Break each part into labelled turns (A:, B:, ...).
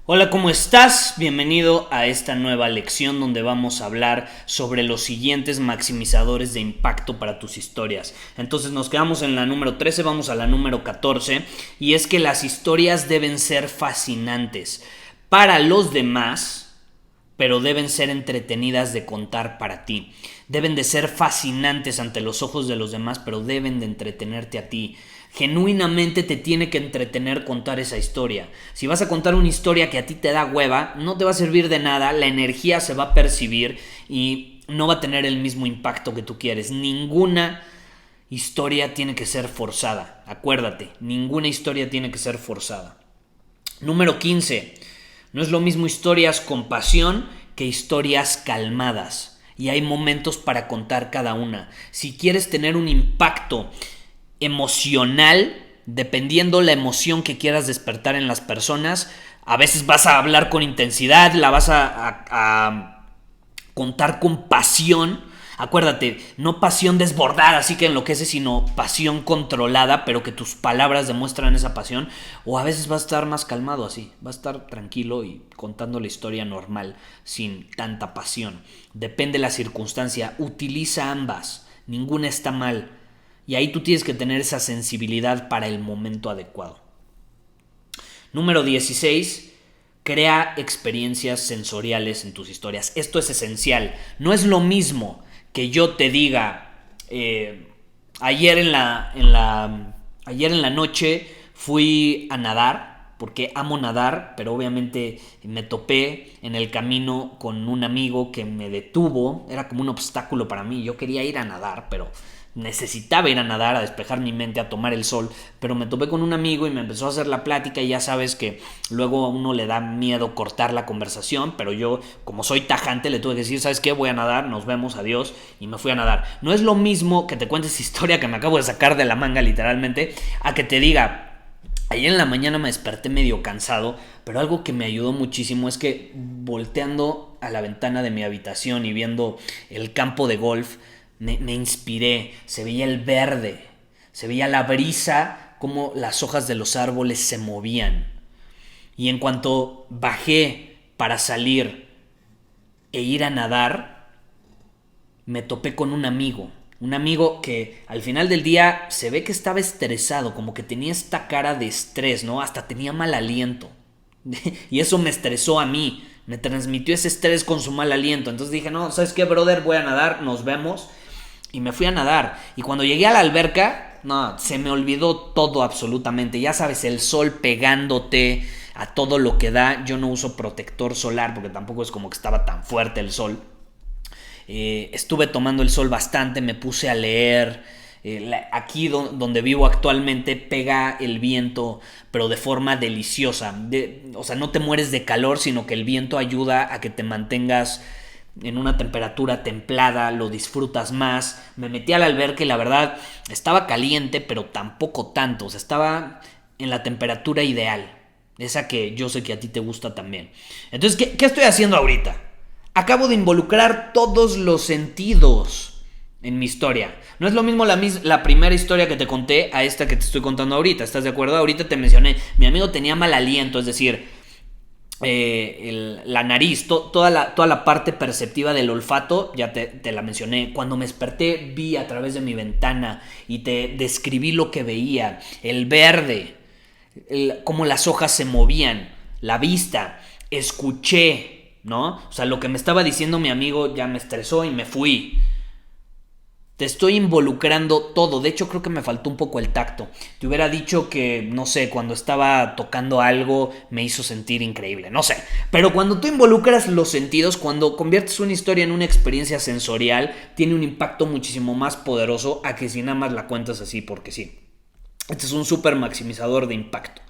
A: Hola, ¿cómo estás? Bienvenido a esta nueva lección donde vamos a hablar sobre los siguientes maximizadores de impacto para tus historias. Entonces nos quedamos en la número 13, vamos a la número 14, y es que las historias deben ser fascinantes para los demás, pero deben ser entretenidas de contar para ti. Deben de ser fascinantes ante los ojos de los demás, pero deben de entretenerte a ti. Genuinamente te tiene que entretener contar esa historia. Si vas a contar una historia que a ti te da hueva, no te va a servir de nada, la energía se va a percibir y no va a tener el mismo impacto que tú quieres. Ninguna historia tiene que ser forzada. Acuérdate, ninguna historia tiene que ser forzada. Número 15. No es lo mismo historias con pasión que historias calmadas. Y hay momentos para contar cada una. Si quieres tener un impacto emocional, dependiendo la emoción que quieras despertar en las personas, a veces vas a hablar con intensidad, la vas a contar con pasión. Acuérdate, no pasión desbordada, así que enloquece, sino pasión controlada, pero que tus palabras demuestran esa pasión. O a veces vas a estar más calmado así, vas a estar tranquilo y contando la historia normal, sin tanta pasión. Depende de la circunstancia, utiliza ambas, ninguna está mal. Y ahí tú tienes que tener esa sensibilidad para el momento adecuado. Número 16. Crea experiencias sensoriales en tus historias. Esto es esencial. No es lo mismo que yo te diga, ayer en la noche fui a nadar, porque amo nadar, pero obviamente me topé en el camino con un amigo que me detuvo. Era como un obstáculo para mí. Yo quería ir a nadar, pero necesitaba ir a nadar, a despejar mi mente, a tomar el sol, pero me topé con un amigo y me empezó a hacer la plática y ya sabes que luego a uno le da miedo cortar la conversación, pero yo, como soy tajante, le tuve que decir, ¿sabes qué? Voy a nadar, nos vemos, adiós, y me fui a nadar. No es lo mismo que te cuentes historia que me acabo de sacar de la manga literalmente, a que te diga, ayer en la mañana me desperté medio cansado, pero algo que me ayudó muchísimo es que volteando a la ventana de mi habitación y viendo el campo de golf, me inspiré, se veía el verde, se veía la brisa, como las hojas de los árboles se movían. Y en cuanto bajé para salir e ir a nadar, me topé con un amigo que al final del día se ve que estaba estresado, como que tenía esta cara de estrés, ¿no? Hasta tenía mal aliento. Y eso me estresó a mí, me transmitió ese estrés con su mal aliento. Entonces dije, no, ¿sabes qué, brother? Voy a nadar, nos vemos. Y me fui a nadar. Y cuando llegué a la alberca, no, se me olvidó todo absolutamente. Ya sabes, el sol pegándote a todo lo que da. Yo no uso protector solar porque tampoco es como que estaba tan fuerte el sol. Estuve tomando el sol bastante, me puse a leer. Aquí donde vivo actualmente pega el viento, pero de forma deliciosa. O sea, no te mueres de calor, sino que el viento ayuda a que te mantengas en una temperatura templada, lo disfrutas más. Me metí al alberca y la verdad estaba caliente, pero tampoco tanto. O sea, estaba en la temperatura ideal, esa que yo sé que a ti te gusta también. Entonces, ¿qué estoy haciendo ahorita? Acabo de involucrar todos los sentidos en mi historia. No es lo mismo la primera historia que te conté a esta que te estoy contando ahorita. ¿Estás de acuerdo? Ahorita te mencioné, mi amigo tenía mal aliento, es decir, la nariz, toda la parte perceptiva del olfato, ya te la mencioné. Cuando me desperté vi a través de mi ventana y te describí lo que veía, el verde, cómo las hojas se movían, la vista, escuché, ¿no? O sea, lo que me estaba diciendo mi amigo ya me estresó y me fui. Te estoy involucrando todo. De hecho, creo que me faltó un poco el tacto. Te hubiera dicho que, no sé, cuando estaba tocando algo me hizo sentir increíble. No sé. Pero cuando tú involucras los sentidos, cuando conviertes una historia en una experiencia sensorial, tiene un impacto muchísimo más poderoso a que si nada más la cuentas así porque sí. Este es un súper maximizador de impacto.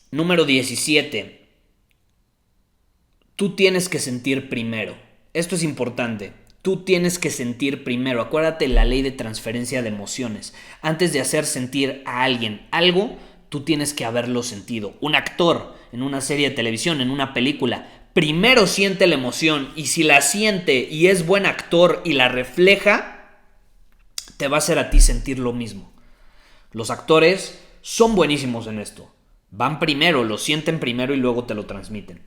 A: Número 17. Tú tienes que sentir primero. Esto es importante. Tú tienes que sentir primero. Acuérdate la ley de transferencia de emociones. Antes de hacer sentir a alguien algo, tú tienes que haberlo sentido. Un actor en una serie de televisión, en una película, primero siente la emoción y si la siente y es buen actor y la refleja, te va a hacer a ti sentir lo mismo. Los actores son buenísimos en esto. Van primero, lo sienten primero y luego te lo transmiten.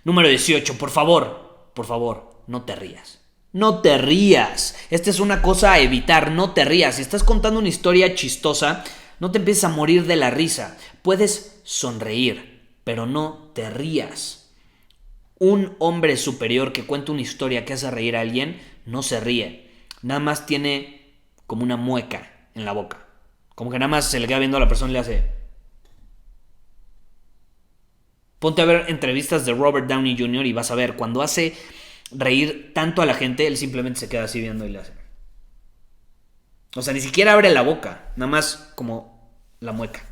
A: Número 18, por favor, no te rías. No te rías. Esta es una cosa a evitar, no te rías. Si estás contando una historia chistosa, no te empieces a morir de la risa. Puedes sonreír, pero no te rías. Un hombre superior que cuenta una historia que hace reír a alguien, no se ríe. Nada más tiene como una mueca en la boca. Como que nada más se le queda viendo a la persona y le hace... Ponte a ver entrevistas de Robert Downey Jr. y vas a ver, cuando hace reír tanto a la gente, él simplemente se queda así viendo y le hace. O sea, ni siquiera abre la boca, nada más como la mueca.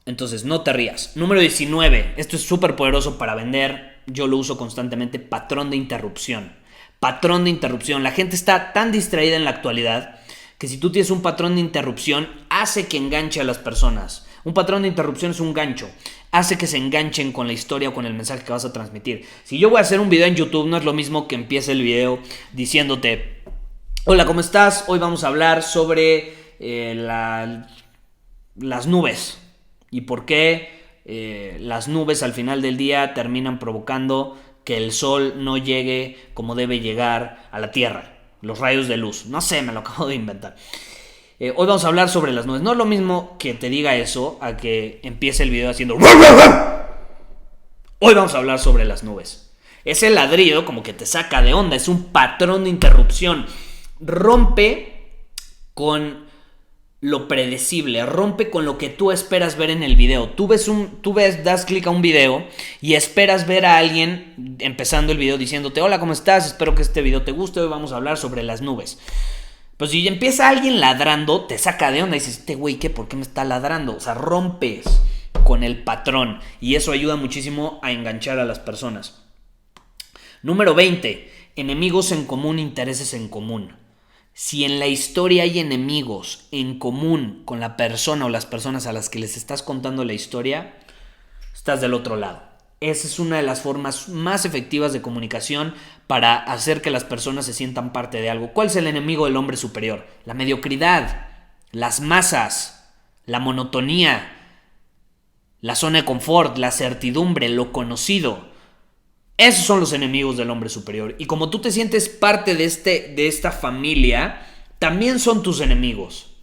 A: Entonces, no te rías. Número 19, esto es súper poderoso para vender, yo lo uso constantemente, patrón de interrupción. Patrón de interrupción. La gente está tan distraída en la actualidad que si tú tienes un patrón de interrupción, hace que enganche a las personas. Un patrón de interrupción es un gancho. Hace que se enganchen con la historia o con el mensaje que vas a transmitir. Si yo voy a hacer un video en YouTube, no es lo mismo que empiece el video diciéndote: hola, ¿cómo estás? Hoy vamos a hablar sobre las nubes y por qué las nubes al final del día terminan provocando que el sol no llegue como debe llegar a la Tierra. Los rayos de luz. No sé, me lo acabo de inventar. Hoy vamos a hablar sobre las nubes. No es lo mismo que te diga eso a que empiece el video haciendo... Hoy vamos a hablar sobre las nubes. Ese ladrido como que te saca de onda. Es un patrón de interrupción. Rompe con lo predecible. Rompe con lo que tú esperas ver en el video. Tú das clic a un video y esperas ver a alguien empezando el video diciéndote: hola, ¿cómo estás? Espero que este video te guste. Hoy vamos a hablar sobre las nubes. Pues si empieza alguien ladrando, te saca de onda y dices: este güey, ¿qué? ¿Por qué me está ladrando? O sea, rompes con el patrón y eso ayuda muchísimo a enganchar a las personas. Número 20. Enemigos en común, intereses en común. Si en la historia hay enemigos en común con la persona o las personas a las que les estás contando la historia, estás del otro lado. Esa es una de las formas más efectivas de comunicación para hacer que las personas se sientan parte de algo. ¿Cuál es el enemigo del hombre superior? La mediocridad, las masas, la monotonía, la zona de confort, la certidumbre, lo conocido. Esos son los enemigos del hombre superior. Y como tú te sientes parte de esta familia, también son tus enemigos.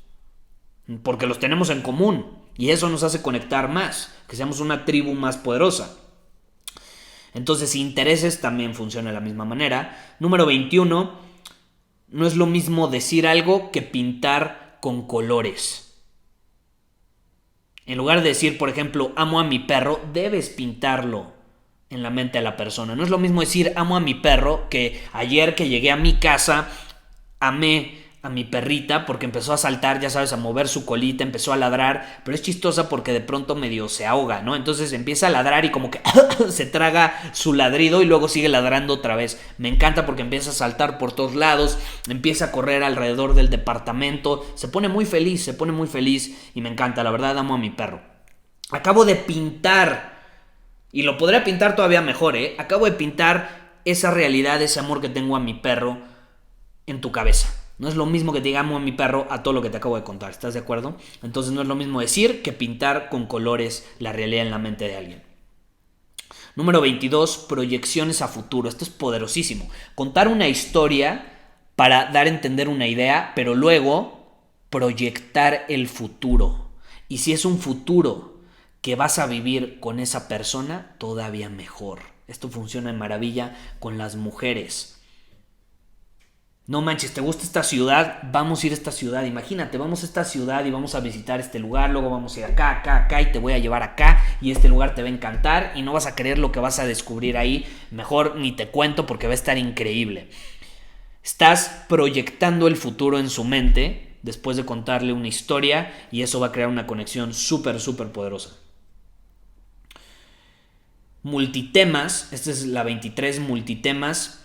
A: Porque los tenemos en común. Y eso nos hace conectar más, que seamos una tribu más poderosa. Entonces, intereses también funciona de la misma manera. Número 21. No es lo mismo decir algo que pintar con colores. En lugar de decir, por ejemplo, amo a mi perro, debes pintarlo en la mente de la persona. No es lo mismo decir amo a mi perro que ayer que llegué a mi casa amé a mi perrita porque empezó a saltar, ya sabes, a mover su colita, empezó a ladrar, pero es chistosa porque de pronto medio se ahoga, ¿no? Entonces empieza a ladrar y como que se traga su ladrido y luego sigue ladrando otra vez. Me encanta porque empieza a saltar por todos lados, empieza a correr alrededor del departamento, se pone muy feliz y me encanta, la verdad amo a mi perro. Acabo de pintar, y lo podría pintar todavía mejor, acabo de pintar esa realidad, ese amor que tengo a mi perro en tu cabeza. No es lo mismo que te diga amo a mi perro a todo lo que te acabo de contar, ¿estás de acuerdo? Entonces no es lo mismo decir que pintar con colores la realidad en la mente de alguien. Número 22, proyecciones a futuro. Esto es poderosísimo. Contar una historia para dar a entender una idea, pero luego proyectar el futuro. Y si es un futuro que vas a vivir con esa persona, todavía mejor. Esto funciona de maravilla con las mujeres. No manches, ¿te gusta esta ciudad? Vamos a ir a esta ciudad. Imagínate, vamos a esta ciudad y vamos a visitar este lugar. Luego vamos a ir acá y te voy a llevar acá. Y este lugar te va a encantar y no vas a creer lo que vas a descubrir ahí. Mejor ni te cuento porque va a estar increíble. Estás proyectando el futuro en su mente después de contarle una historia y eso va a crear una conexión súper poderosa. Multitemas, esta es la 23, multitemas.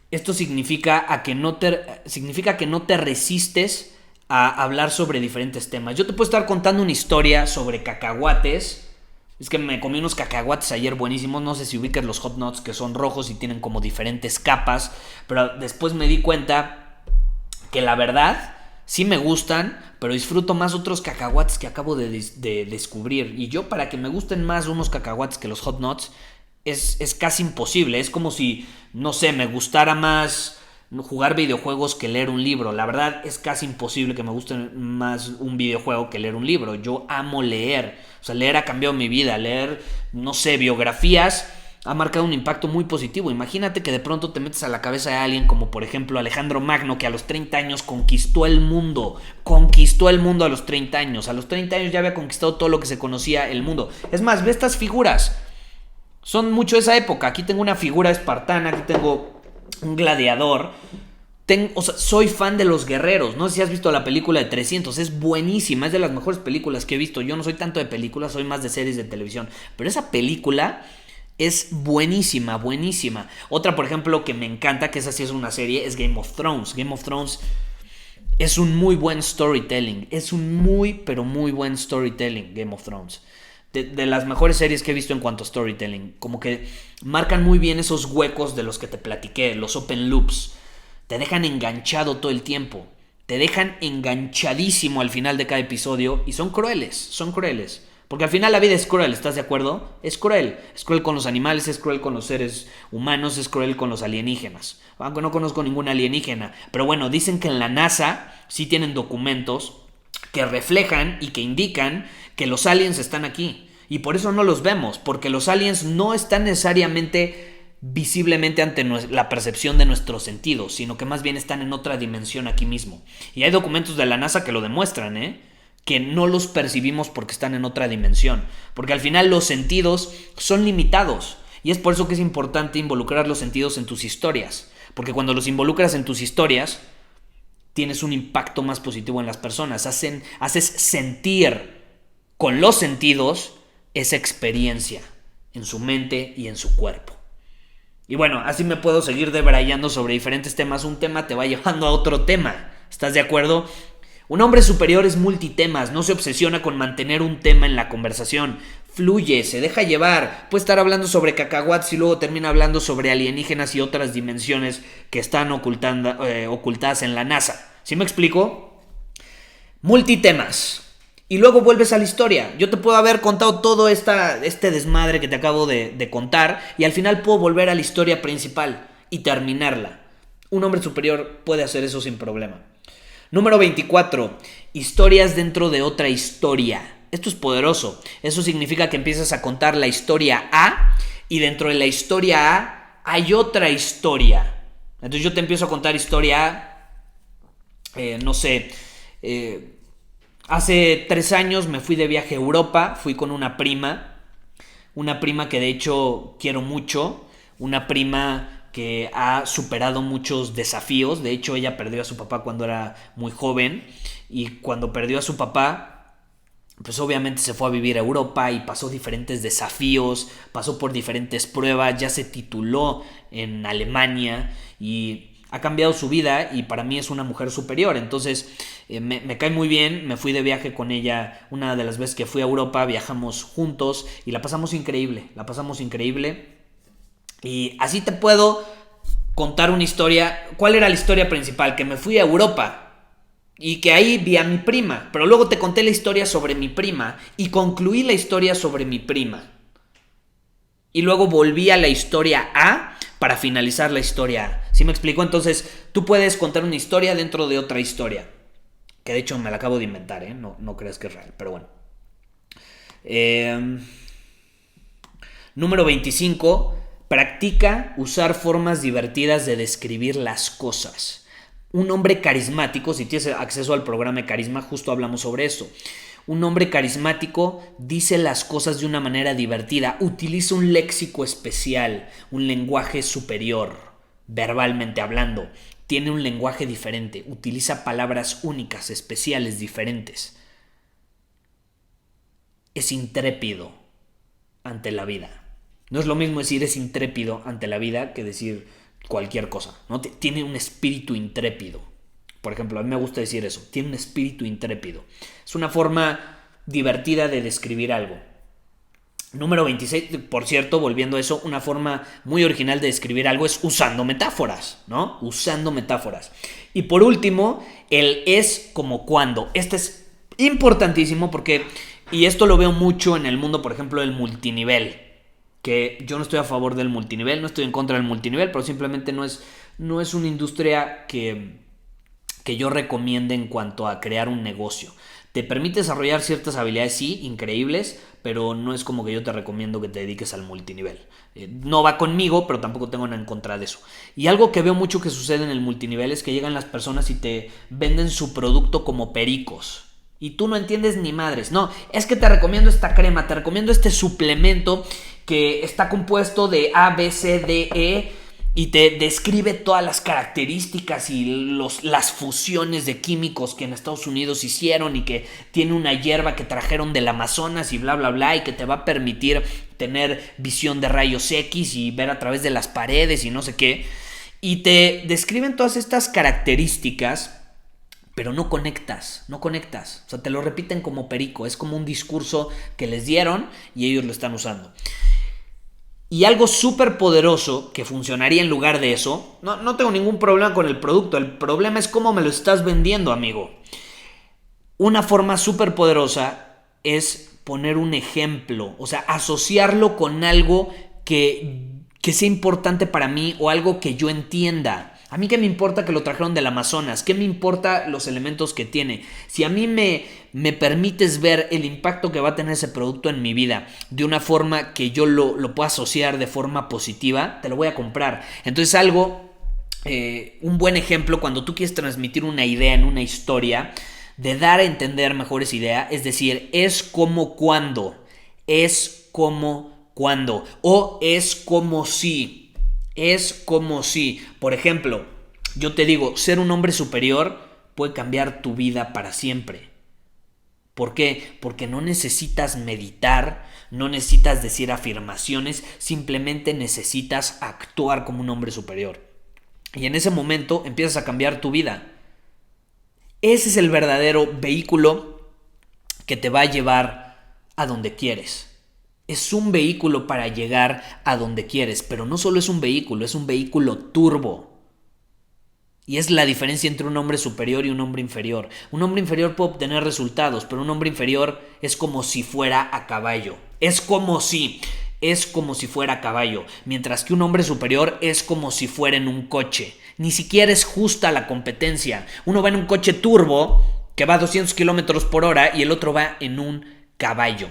A: Esto significa que no te resistes a hablar sobre diferentes temas. Yo te puedo estar contando una historia sobre cacahuates. Es que me comí unos cacahuates ayer buenísimos. No sé si ubicas los hot nuts que son rojos y tienen como diferentes capas. Pero después me di cuenta que la verdad Sí me gustan, pero disfruto más otros cacahuates que acabo de descubrir. Y yo, para que me gusten más unos cacahuates que los Hot Nuts, es casi imposible. Es como si, no sé, me gustara más jugar videojuegos que leer un libro. La verdad es casi imposible que me guste más un videojuego que leer un libro. Yo amo leer. O sea, leer ha cambiado mi vida. Leer, no sé, biografías ha marcado un impacto muy positivo. Imagínate que de pronto te metes a la cabeza de alguien como por ejemplo Alejandro Magno, que a los 30 años conquistó el mundo a los 30 años. A los 30 años ya había conquistado todo lo que se conocía el mundo. Es más, ve estas figuras. Son mucho de esa época. Aquí tengo una figura espartana, aquí tengo un gladiador. O sea, soy fan de los guerreros. No sé si has visto la película de 300. Es buenísima, es de las mejores películas que he visto. Yo no soy tanto de películas, soy más de series de televisión. Pero esa película es buenísima, buenísima. Otra, por ejemplo, que me encanta, que esa sí es una serie, es Game of Thrones. Game of Thrones es un muy buen storytelling. Es un muy, pero muy buen storytelling, Game of Thrones. De las mejores series que he visto en cuanto a storytelling. Como que marcan muy bien esos huecos de los que te platiqué, los open loops. Te dejan enganchado todo el tiempo. Te dejan enganchadísimo al final de cada episodio y son crueles, son crueles. Porque al final la vida es cruel, ¿estás de acuerdo? Es cruel. Es cruel con los animales, es cruel con los seres humanos, es cruel con los alienígenas. Aunque no conozco ningún alienígena. Pero bueno, dicen que en la NASA sí tienen documentos que reflejan y que indican que los aliens están aquí. Y por eso no los vemos, porque los aliens no están necesariamente visiblemente ante la percepción de nuestros sentidos, sino que más bien están en otra dimensión aquí mismo. Y hay documentos de la NASA que lo demuestran, que no los percibimos porque están en otra dimensión. Porque al final los sentidos son limitados. Y es por eso que es importante involucrar los sentidos en tus historias. Porque cuando los involucras en tus historias, tienes un impacto más positivo en las personas. Haces sentir con los sentidos esa experiencia en su mente y en su cuerpo. Y bueno, así me puedo seguir debrayando sobre diferentes temas. Un tema te va llevando a otro tema. ¿Estás de acuerdo? Un hombre superior es multitemas, no se obsesiona con mantener un tema en la conversación. Fluye, se deja llevar. Puede estar hablando sobre cacahuates y luego termina hablando sobre alienígenas y otras dimensiones que están ocultadas en la NASA. ¿Sí me explico? Multitemas. Y luego vuelves a la historia. Yo te puedo haber contado todo este desmadre que te acabo de contar y al final puedo volver a la historia principal y terminarla. Un hombre superior puede hacer eso sin problema. Número 24. Historias dentro de otra historia. Esto es poderoso. Eso significa que empiezas a contar la historia A y dentro de la historia A hay otra historia. Entonces yo te empiezo a contar historia A, no sé, hace 3 años me fui de viaje a Europa, fui con una prima que de hecho quiero mucho, una prima que ha superado muchos desafíos. De hecho, ella perdió a su papá cuando era muy joven y cuando perdió a su papá, pues obviamente se fue a vivir a Europa y pasó diferentes desafíos, pasó por diferentes pruebas, ya se tituló en Alemania y ha cambiado su vida y para mí es una mujer superior. Entonces me cae muy bien, me fui de viaje con ella una de las veces que fui a Europa, viajamos juntos y la pasamos increíble. Y así te puedo contar una historia. ¿Cuál era la historia principal? Que me fui a Europa y que ahí vi a mi prima. Pero luego te conté la historia sobre mi prima y concluí la historia sobre mi prima. Y luego volví a la historia A para finalizar la historia A. ¿Sí me explico? Entonces tú puedes contar una historia dentro de otra historia. Que de hecho me la acabo de inventar, no creas que es real, pero bueno. Número 25. Practica usar formas divertidas de describir las cosas. Un hombre carismático, si tienes acceso al programa de Carisma, justo hablamos sobre eso. Un hombre carismático dice las cosas de una manera divertida, utiliza un léxico especial, un lenguaje superior, verbalmente hablando. Tiene un lenguaje diferente, utiliza palabras únicas, especiales, diferentes. Es intrépido ante la vida. No es lo mismo decir es intrépido ante la vida que decir cualquier cosa, ¿no? Tiene un espíritu intrépido. Por ejemplo, a mí me gusta decir eso. Tiene un espíritu intrépido. Es una forma divertida de describir algo. Número 26, por cierto, volviendo a eso, una forma muy original de describir algo es usando metáforas, ¿no? Usando metáforas. Y por último, el es como cuando. Este es importantísimo porque, y esto lo veo mucho en el mundo, por ejemplo, del multinivel, que yo no estoy a favor del multinivel, no estoy en contra del multinivel, pero simplemente no es una industria que yo recomiende en cuanto a crear un negocio. Te permite desarrollar ciertas habilidades, sí, increíbles, pero no es como que yo te recomiendo que te dediques al multinivel. No va conmigo, pero tampoco tengo nada en contra de eso. Y algo que veo mucho que sucede en el multinivel es que llegan las personas y te venden su producto como pericos. Y tú no entiendes ni madres. No, es que te recomiendo esta crema, te recomiendo este suplemento que está compuesto de A, B, C, D, E y te describe todas las características y las fusiones de químicos que en Estados Unidos hicieron y que tiene una hierba que trajeron del Amazonas y bla bla bla y que te va a permitir tener visión de rayos X y ver a través de las paredes y no sé qué. Y te describen todas estas características, pero no conectas. O sea, te lo repiten como perico, es como un discurso que les dieron y ellos lo están usando. Y algo súper poderoso que funcionaría en lugar de eso, no tengo ningún problema con el producto, el problema es cómo me lo estás vendiendo, amigo. Una forma súper poderosa es poner un ejemplo, o sea, asociarlo con algo que sea importante para mí o algo que yo entienda. A mí qué me importa que lo trajeron del Amazonas, qué me importa los elementos que tiene. Si a mí me permites ver el impacto que va a tener ese producto en mi vida de una forma que yo lo pueda asociar de forma positiva, te lo voy a comprar. Entonces un buen ejemplo cuando tú quieres transmitir una idea en una historia, de dar a entender mejor esa idea, es decir, es como cuando, o es como si. Es como si, por ejemplo, yo te digo, ser un hombre superior puede cambiar tu vida para siempre. ¿Por qué? Porque no necesitas meditar, no necesitas decir afirmaciones, simplemente necesitas actuar como un hombre superior. Y en ese momento empiezas a cambiar tu vida. Ese es el verdadero vehículo que te va a llevar a donde quieres. Es un vehículo para llegar a donde quieres, pero no solo es un vehículo turbo. Y es la diferencia entre un hombre superior y un hombre inferior. Un hombre inferior puede obtener resultados, pero un hombre inferior es como si fuera a caballo. Es como si fuera a caballo. Mientras que un hombre superior es como si fuera en un coche. Ni siquiera es justa la competencia. Uno va en un coche turbo que va a 200 kilómetros por hora y el otro va en un caballo.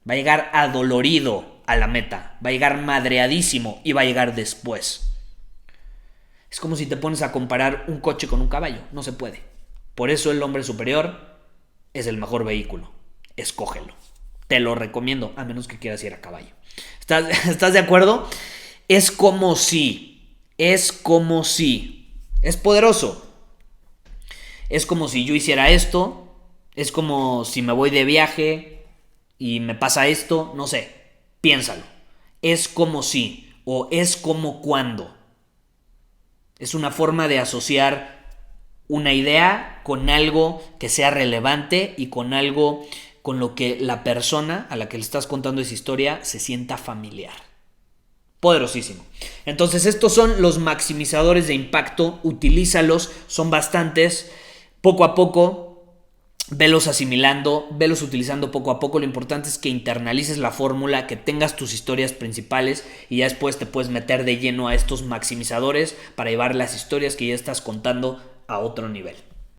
A: Va a llegar adolorido a la meta, va a llegar madreadísimo y va a llegar después. Es como si te pones a comparar un coche con un caballo, no se puede. Por eso el hombre superior es el mejor vehículo, escógelo. Te lo recomiendo, a menos que quieras ir a caballo. ¿Estás de acuerdo? Es como si, es poderoso. Es como si yo hiciera esto, es como si me voy de viaje y me pasa esto, no sé, piénsalo. Es como si o es como cuando. Es una forma de asociar una idea con algo que sea relevante y con algo con lo que la persona a la que le estás contando esa historia se sienta familiar. Poderosísimo. Entonces estos son los maximizadores de impacto, utilízalos, son bastantes, poco a poco. Velos asimilando, velos utilizando poco a poco. Lo importante es que internalices la fórmula, que tengas tus historias principales y ya después te puedes meter de lleno a estos maximizadores para llevar las historias que ya estás contando a otro nivel.